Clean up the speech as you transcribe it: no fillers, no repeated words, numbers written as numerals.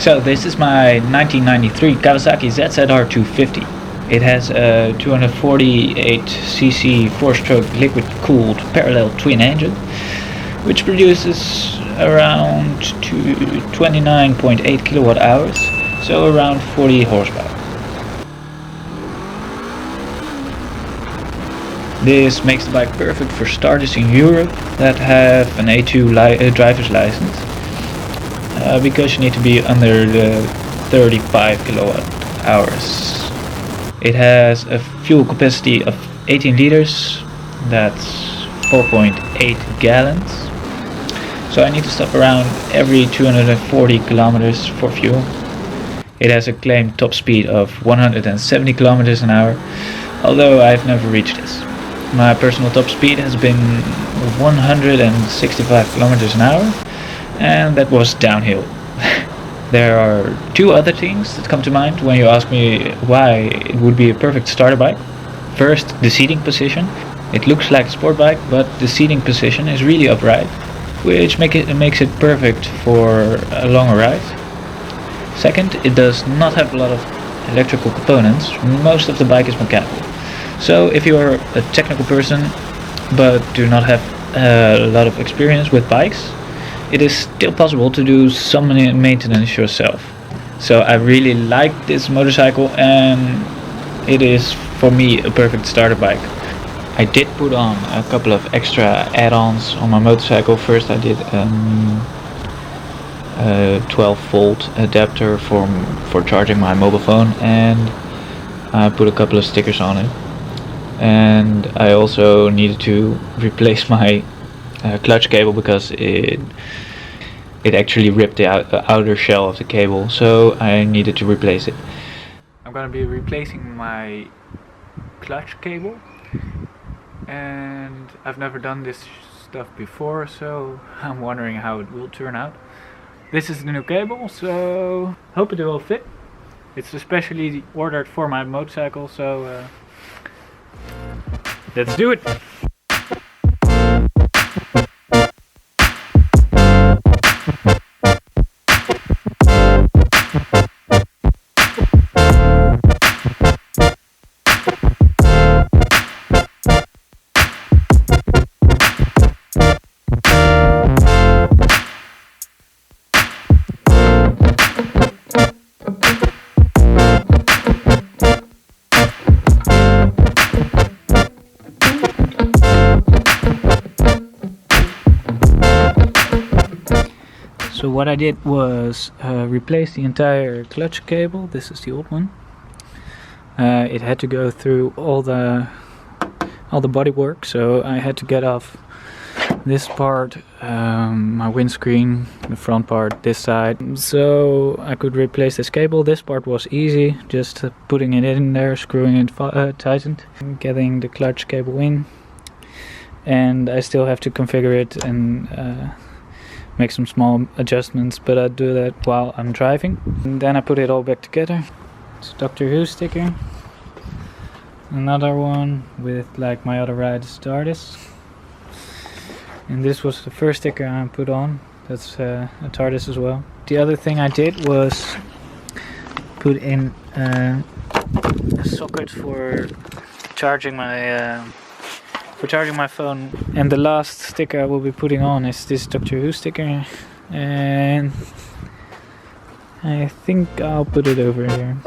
So this is my 1993 Kawasaki ZZR-250. It has a 248cc 4-stroke liquid-cooled parallel twin engine, which produces around 29.8 kilowatt hours, so around 40 horsepower. This makes the bike perfect for starters in Europe that have an A2 driver's license, because you need to be under the 35 kilowatt hours. It has a fuel capacity of 18 liters, that's 4.8 gallons. So I need to stop around every 240 kilometers for fuel. It has a claimed top speed of 170 kilometers an hour, although I've never reached this. My personal top speed has been 165 kilometers an hour, and that was downhill. There are two other things that come to mind when you ask me why it would be a perfect starter bike. First, the seating position. It looks like a sport bike, but the seating position is really upright, which makes it perfect for a longer ride. Second, it does not have a lot of electrical components. Most of the bike is mechanical. So if you are a technical person but do not have a lot of experience with bikes, it is still possible to do some maintenance yourself. So I really like this motorcycle, and it is for me a perfect starter bike. I did put on a couple of extra add-ons on my motorcycle. First I did a 12 volt adapter for charging my mobile phone, and I put a couple of stickers on it. And I also needed to replace my clutch cable because it actually ripped the outer shell of the cable, so I needed to replace it. I'm gonna be replacing my clutch cable, and I've never done this stuff before, so I'm wondering how it will turn out. This is the new cable, so hope it will fit. It's especially ordered for my motorcycle, so let's do it! So what I did was replace the entire clutch cable. This is the old one. It had to go through all the bodywork, so I had to get off this part, my windscreen, the front part, this side, so I could replace this cable. This part was easy, just putting it in there, screwing it tightened, getting the clutch cable in, and I still have to configure it and make some small adjustments, but I do that while I'm driving. And then I put it all back together. It's a Doctor Who sticker, another one with like my other ride TARDIS, and this was the first sticker I put on. That's a TARDIS as well. The other thing I did was put in a socket for charging my phone, and the last sticker I will be putting on is this Doctor Who sticker, and I think I'll put it over here.